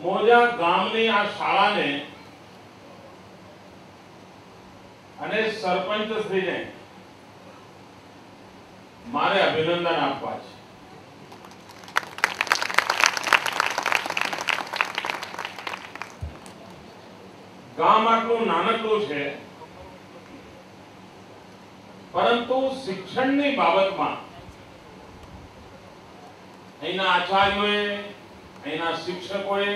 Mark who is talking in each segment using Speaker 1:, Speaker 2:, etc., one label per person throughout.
Speaker 1: મોજા ગામની આ શાળાને અને સરપંચ શ્રીને મારે અભિનંદન આપવા છે। ગામ આટલું નાનકડું છે, પરંતુ શિક્ષણની બાબતમાં અહીંના આચાર્યોએ, અહીંના શિક્ષકોએ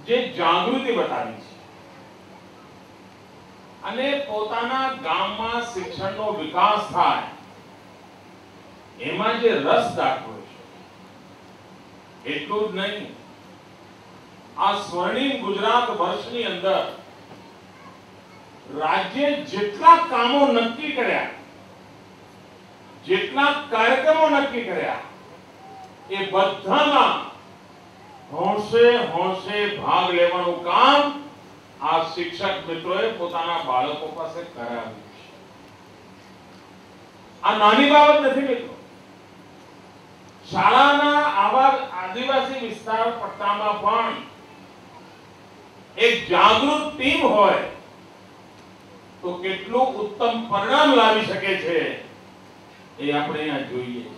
Speaker 1: જે જાગૃતિ બતાવી છે અને પોતાના ગામમાં શિક્ષણનો વિકાસ થાય એમાં જે રસ દાખવ્યો છે, એટલું જ નહીં, આ સ્વર્ણિમ ગુજરાત વર્ષની અંદર રાજ્ય જેટલા કામો નક્કી કર્યા, જેટલા કાર્યક્રમો નક્કી કર્યા, એ બધામાં હોંશે હોંશે ભાગ લેવાનું કામ આ શિક્ષક મિત્રોએ પોતાના બાળકો પાસે કરાવ્યું છે। આ નાની બાબત નથી મિત્રો। શાળાના આવા આદિવાસી વિસ્તાર પટ્ટામાં પણ એક જાગૃત ટીમ હોય તો કેટલું ઉત્તમ પરિણામ લાવી શકે છે એ આપણે અહીંયા જોઈએ છીએ।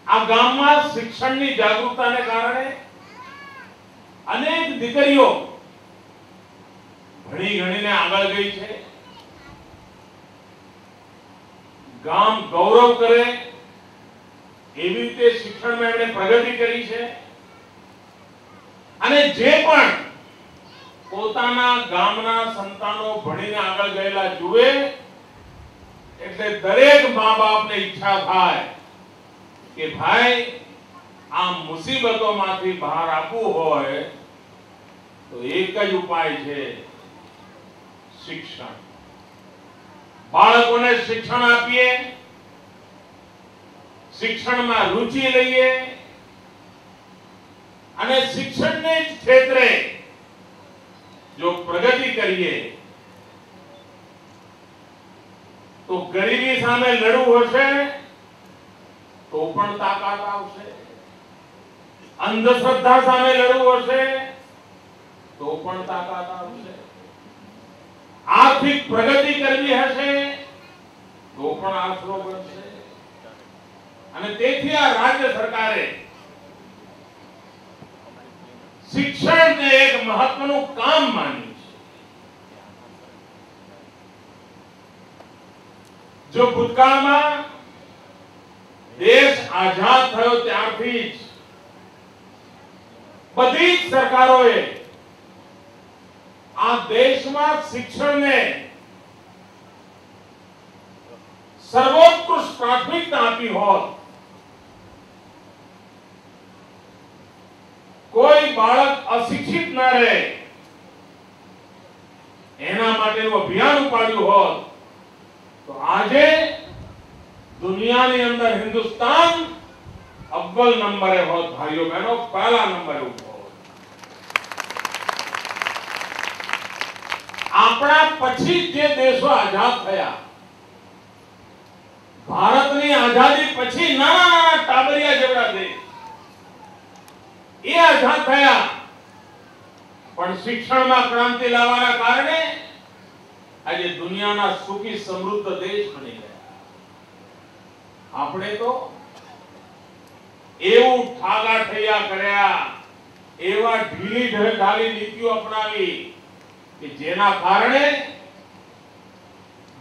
Speaker 1: આ ગામમાં શિક્ષણની જાગૃતતાને કારણે અનેક દીકરીઓ ભણી ગણીને આગળ ગઈ છે। ગામ ગૌરવ કરે એવી રીતે શિક્ષણમાં એમણે પ્રગતિ કરી છે અને જે પણ પોતાના ગામના સંતાનો ભણીને આગળ ગયેલા જુએ એટલે દરેક મા બાપને ઈચ્છા થાય કે ભાઈ આ મુસીબતોમાંથી બહાર આવવું હોય તો એક જ ઉપાય છે, શિક્ષણ। બાળકોને શિક્ષણ આપીએ, શિક્ષણમાં રુચિ લઈએ અને શિક્ષણને જ ક્ષેત્રે જો પ્રગતિ કરીએ તો ગરીબી સામે લડવું હશે તો પણ તાકાત આવશે, અંધશ્રદ્ધા સામે લડવું હશે તો પણ તાકાત આવશે, આર્થિક પ્રગતિ કરવી હશે તો પણ આશરો બનશે। અને તેથી આ રાજ્ય સરકારે શિક્ષણને એક મહત્વનું કામ માન્યું છે। જો ભૂતકાળમાં દેશ આઝાદ થયો ત્યારથી જ બધી જ સરકારોએ આ દેશમાં શિક્ષણને સર્વોત્કૃષ્ટ પ્રાથમિકતા આપી હોત, કોઈ બાળક અશિક્ષિત ન રહે એના માટેનું અભિયાન ઉપાડ્યું હોત તો આજે દુનિયાની અંદર હિન્દુસ્તાન અવ્વલ નંબરે હોત, ભાઈઓ બહેનો પહેલા નંબરે ઉભો હોત। આપણા પછી જે દેશો આઝાદ થયા, ભારતની આઝાદી પછી નાના નાના ટાબરિયા જેવડા દેશ એ આઝાદ થયા, પણ શિક્ષણમાં ક્રાંતિ લાવવાના કારણે આજે દુનિયાના સુખી સમૃદ્ધ દેશ બની ગયા। આપણે તો એવું ઠાગાઠૈયા કર્યા, એવા ઢીલી ઢાલી નીતિઓ અપનાવી કે જેના કારણે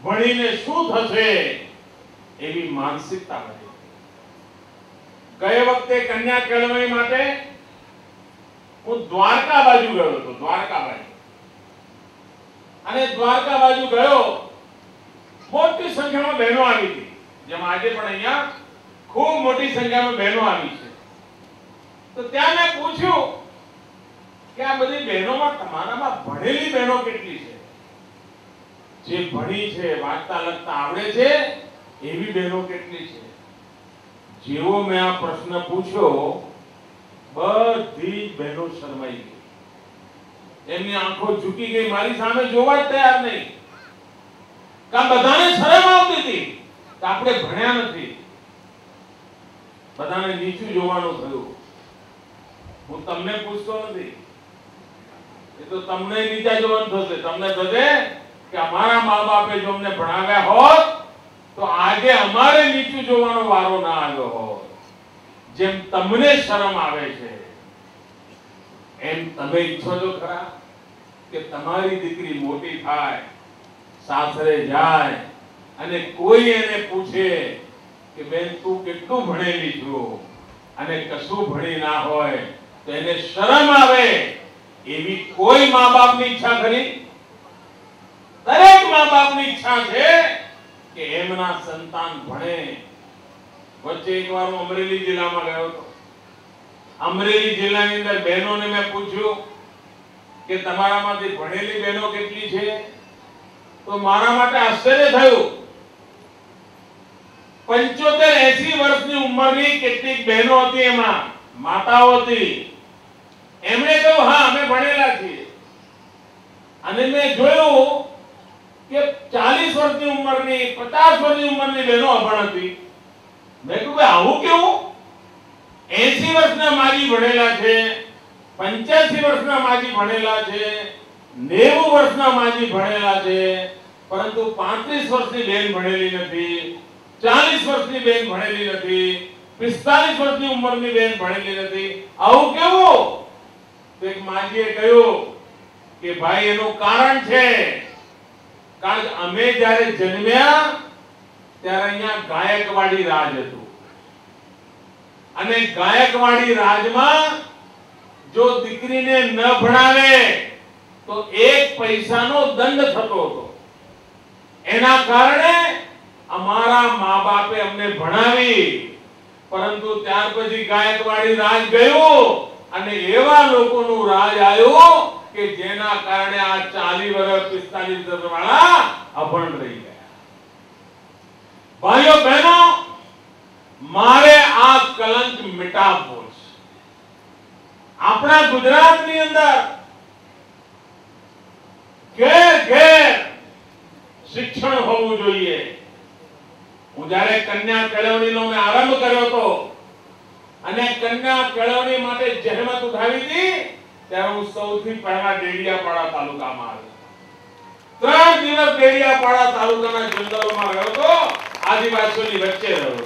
Speaker 1: ભણીને શું થશે એવી માનસિકતા બની। ગયે વખતે કન્યા કેળવણી માટે હું દ્વારકા બાજુ ગયો હતો, દ્વારકા બાજુ, અને દ્વારકા બાજુ ગયો, મોટી સંખ્યામાં બહેનો આવી હતી, જેમ આજે પણ અહીંયા ખૂબ મોટી સંખ્યામાં બહેનો આવી છે। તો ત્યાં મેં પૂછ્યું કે આ બધી બહેનોમાં તમારામાં ભણેલી બહેનો કેટલી છે, જે ભણી છે, વાંચતા લખતા આવડે છે એવી બહેનો કેટલી છે? જેવો મેં આ પ્રશ્ન પૂછ્યો બધી બહેનો શરમાઈ ગઈ, એમની આંખો ઝૂકી ગઈ, મારી સામે જોવા જ તૈયાર નહીં। કામ બધાને શરમ આવતી હતી કે આપણે ભણ્યા નથી, બધાને નીચું જોવાનું થયું. હું તમને પૂછતો નથી, એ તો તમને નીચા જોવાનું થશે. તમને થશે કે અમારા મા બાપે જો અમને ભણાવ્યા હોત તો આજે અમારે નીચું જોવાનો વારો ના આવ્યો હોત. જેમ તમને શરમ આવે છે એમ તમે ઈચ્છો છો ખરા કે તમારી દીકરી મોટી થાય, સાસરે જાય અને કોઈ એને પૂછે કે બેન તું કેટલું ભણેલી છો, અને કશું ભણી ના હોય તો એને શરમ આવે? એવી કોઈ મા બાપની ઈચ્છા ખરી? દરેક મા બાપની ઈચ્છા છે કે એમના સંતાન ભણે. વચ્ચે એકવાર હું અમરેલી જિલ્લામાં ગયો હતો. અમરેલી જિલ્લાની અંદર બહેનોને મેં પૂછ્યું કે તમારામાંથી ભણેલી બહેનો કેટલી છે? તો મારા માટે આશ્ચર્ય થયું. 75-80 વર્ષની ઉંમરની કેટલીક બહેનો હતી, એમાં માતાઓ હતી. એમણે કહ્યું હા અમે ભણેલા છીએ. અને મેં જોયું કે 40 વર્ષની ઉંમરની 50 વર્ષની ઉંમરની બહેનો અભણ હતી. મેં કહ્યું આવું કેવું? 80 વર્ષના માજી ભણેલા છે, 85 વર્ષના માજી ભણેલા છે, 90 વર્ષના માજી ભણેલા છે, પરંતુ 35 વર્ષની બેન ભણેલી નથી, 40 વર્ષની બેન ભણેલી નથી, 45 વર્ષની ઉંમરની બેન ભણેલી નથી. આવું કેવું? એક માજીએ કહ્યું કે ભાઈ એનું કારણ છે, કારણ કે અમે જ્યારે જન્મ્યા ત્યારે અહીંયા ગાયકવાડી રાજ હતું, અને ગાયકવાડી રાજમાં જો દીકરીને ન ભણાવે તો 1 પૈસાનો દંડ થતો હતો. એના કારણે અમારા મા બાપે અમને ભણાવી, પરંતુ ત્યાર પછી ગાયકવાડી રાજ ગયું અને એવા લોકોનું રાજ આવ્યું કે જેના કારણે આ 40 વર્ષ 45 વર્ષ વાળા અભણ રહી ગયા. ભાઈઓ બહેનો, મારે આ કલંક મિટાવવો છે. આપણા ગુજરાતની અંદર ઘેર ઘેર શિક્ષણ હોવું જોઈએ. હું જ્યારે કન્યા કેળવણીનો મેં આરંભ કર્યો હતો અને કન્યા કેળવણી માટે જહેમત ઉઠાવી હતી, ત્યારે હું સૌથી પહેલા ડેડિયાપાડા તાલુકામાં આવ્યો. 3 દિવસ ડેડિયાપાડા તાલુકાના જંગલોમાં રહ્યો હતો, આદિવાસીઓની વચ્ચે રહ્યો.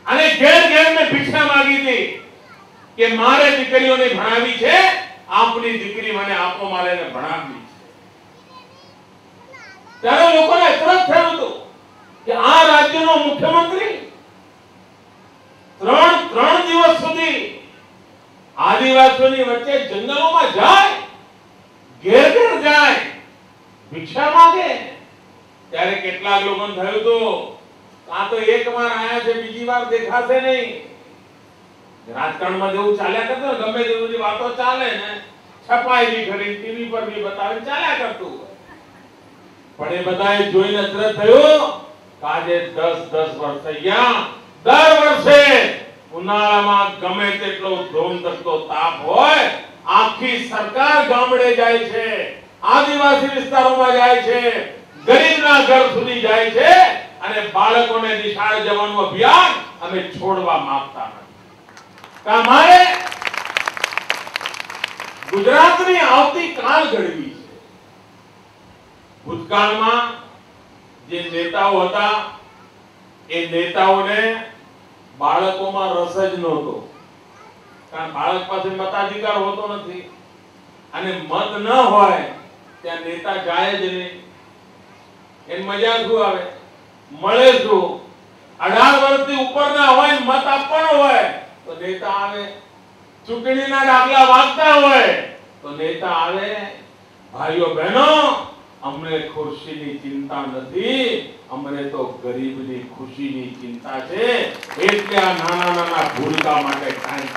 Speaker 1: અને ઘેર ઘેર મેં ભિક્ષા માંગી હતી કે મારે દીકરીઓને ભણાવી છે, આપની દીકરી મને આપો, મારે એને ભણાવવી છે. ત્યારે લોકોને અચરજ થયું હતું કે આ રાજ્યનો મુખ્યમંત્રી 3 દિવસ સુધી આદિવાસીઓની વચ્ચે જંગલોમાં જાય, ઘેર ઘેર જાય, ભિક્ષા માંગે. ત્યારે કેટલાક લોકોને થયું હતું આ તો એક વાર આયા છે, બીજી વાર દેખાશે નહીં. રાજકારણમાં જેવું ચાલ્યા કરતું ને, ગમે તેવી વાતો ચાલે ને, છપાયેલી ખરી ટીવી પર બી બતાવે, ચાલ્યા કરતું. પણ એ બધાએ જોઈને અચરજ થયું કે આજે 10 વર્ષ થઈ ગયા. દર વર્ષે ઉનાળામાં ગમે તેટલો ધોમધખતો તાપ હોય, આખી સરકાર ગામડે જાય છે, આદિવાસી વિસ્તારોમાં જાય છે, ગરીબના ઘર સુધી જાય છે, અને બાળકોને નિશાળે જવાનું અભિયાન અમે છોડવા માંગતા નથી. અમારે ગુજરાતની આવતી કાળ ઘડવી છે. ભૂતકાળમાં જે નેતાઓ હતા એ નેતાઓને બાળકોમાં રસ જ નહોતો, કારણ બાળક પાસે મતાધિકાર હોતો નથી, અને મત ન હોય ત્યાં નેતા જાય જ નહીં. એની મજા શું આવે? મળે શું? 18 વર્ષથી ઉપરના હોય, મત આપવાનો હોય તો નેતા આવે, ચૂંટણીના દાખલા વાગતા હોય તો નેતા આવે. ભાઈઓ બહેનો, અમને ખુરશીની ચિંતા નથી, અમને તો ગરીબની ખુશીની ચિંતા છે. એટલે આ નાના નાના ભૂલકા માટે કાંઈ